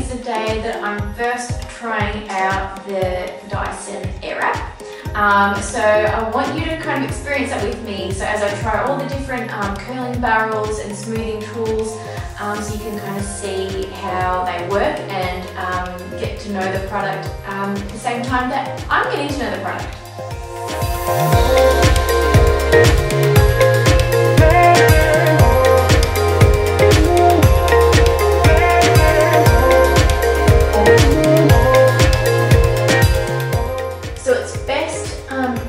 is the day that I'm first trying out the Dyson Airwrap. So I want you to kind of experience that with me. So as I try all the different curling barrels and smoothing tools, so you can kind of see how they work and get to know the product at the same time that I'm getting to know the product.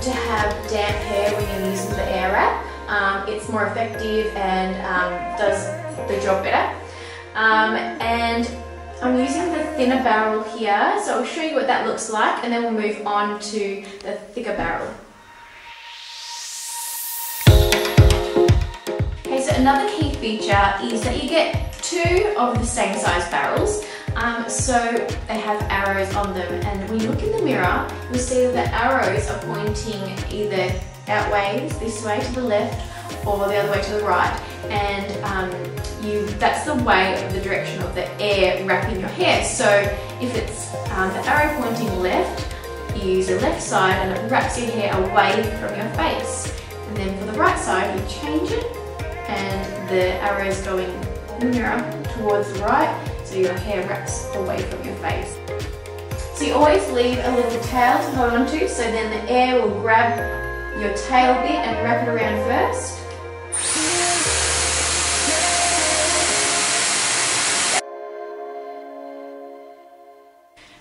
To have damp hair when you're using the Airwrap. It's more effective and does the job better. And I'm using the thinner barrel here, so I'll show you what that looks like and then we'll move on to the thicker barrel. Okay, so another key feature is that you get two of the same size barrels. So they have arrows on them, and when you look in the mirror, you'll see that the arrows are pointing either outways, this way to the left, or the other way to the right, and that's the way of the direction of the air wrapping your hair. So if it's the arrow pointing left, you use the left side and it wraps your hair away from your face. And then for the right side, you change it, and the arrow is going in the mirror towards the right, so your hair wraps away from your face. So you always leave a little tail to hold on to, so then the air will grab your tail bit and wrap it around first.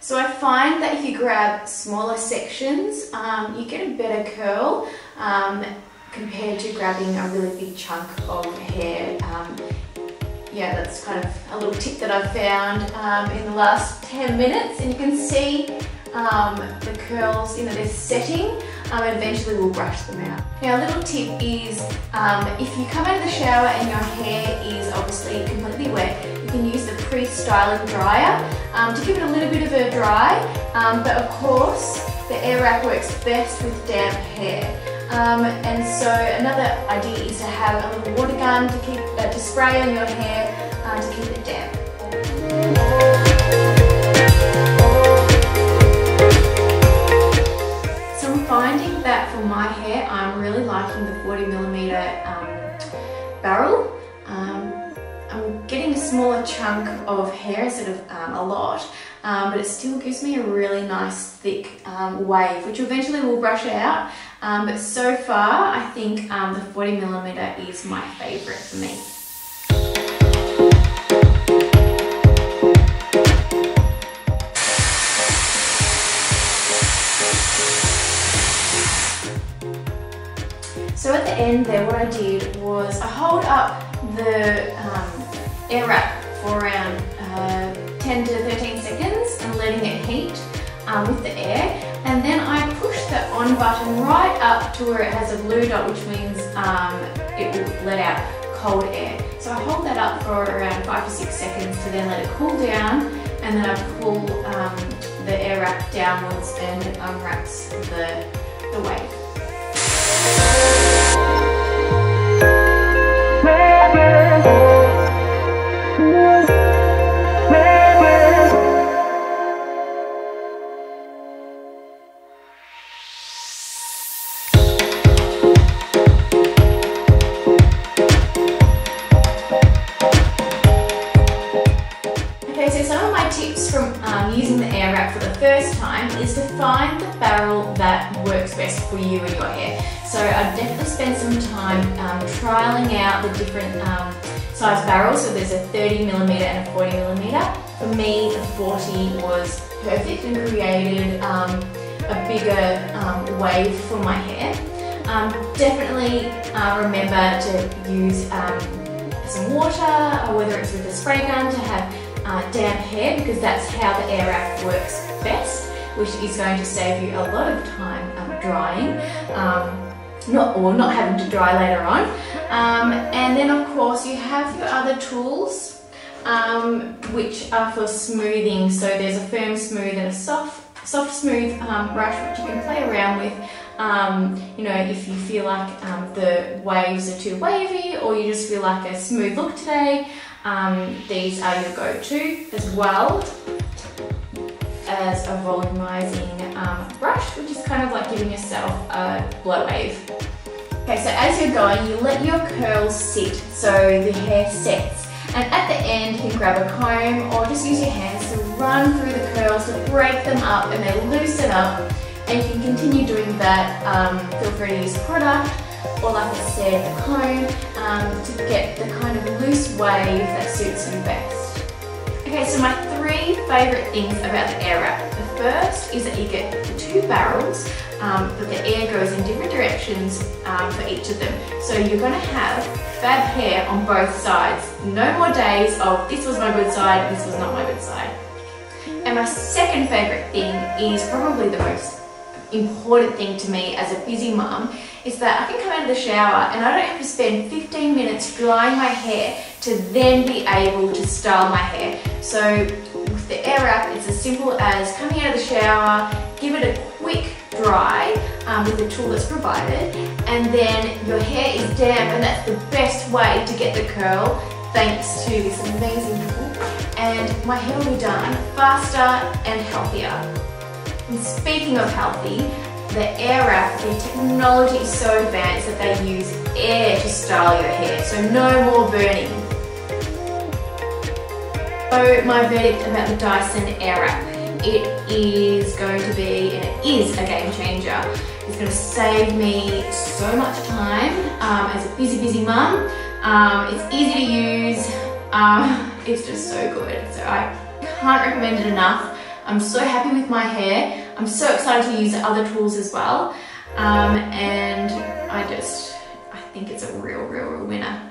So I find that if you grab smaller sections, you get a better curl compared to grabbing a really big chunk of hair. Yeah, that's kind of a little tip that I've found in the last 10 minutes, and you can see the curls, they're setting, and eventually we'll brush them out. Now a little tip is, if you come out of the shower and your hair is obviously completely wet, you can use the pre-styling dryer to give it a little bit of a dry, but of course the Airwrap works best with damp hair. And so another idea is to have a little water gun to spray on your hair to keep it damp. So I'm finding that for my hair, I'm really liking the 40mm barrel. I'm getting a smaller chunk of hair instead of a lot, but it still gives me a really nice thick wave, which eventually will brush out. But so far, I think the 40mm is my favourite for me. So at the end there, what I did was I hold up the Airwrap for around 10 to 13 seconds and letting it heat with the air, and then I push the on button right up to where it has a blue dot, which means it will let out cold air. So I hold that up for around 5 to 6 seconds to then let it cool down, and then I pull the Airwrap downwards and it unwraps the wave. Okay, so some of my tips from using the Airwrap for the first time is to find the barrel that works best for you and your hair. So I'd definitely spend some time trialing out the different size barrels. So there's a 30mm and a 40mm. For me, the 40 was perfect and created a bigger wave for my hair. Definitely remember to use some water, or whether it's with a spray gun, to have damp hair, because that's how the Airwrap works best, which is going to save you a lot of time drying, not having to dry later on. And then of course you have your other tools, which are for smoothing. So there's a firm smooth and a soft smooth brush, which you can play around with You know, if you feel like the waves are too wavy, or you just feel like a smooth look today, these are your go-to, as well as a volumizing brush, which is kind of like giving yourself a blow wave. Okay, so as you're going, you let your curls sit so the hair sets. And at the end, you can grab a comb or just use your hands to run through the curls to break them up and they loosen up. And you can continue doing that. Feel free to use product or, like I said, the comb to get the kind of loose wave that suits you best. Okay, so my 3 favourite things about the Airwrap. The first is that you get the 2 barrels, but the air goes in different directions for each of them. So you're going to have fab hair on both sides. No more days of this was my good side, this was not my good side. And my second favourite thing is probably the most important thing to me as a busy mum, is that I can come out of the shower and I don't have to spend 15 minutes drying my hair to then be able to style my hair. So with the Airwrap, it's as simple as coming out of the shower, give it a quick dry with the tool that's provided, and then your hair is damp, and that's the best way to get the curl thanks to this amazing tool, and my hair will be done faster and healthier. And speaking of healthy, the Airwrap, the technology is so advanced that they use air to style your hair, so no more burning. So my verdict about the Dyson Airwrap. It is going to be, and it is a game changer. It's going to save me so much time as a busy mum. It's easy to use. It's just so good. So I can't recommend it enough. I'm so happy with my hair. I'm so excited to use other tools as well. And I think it's a real winner.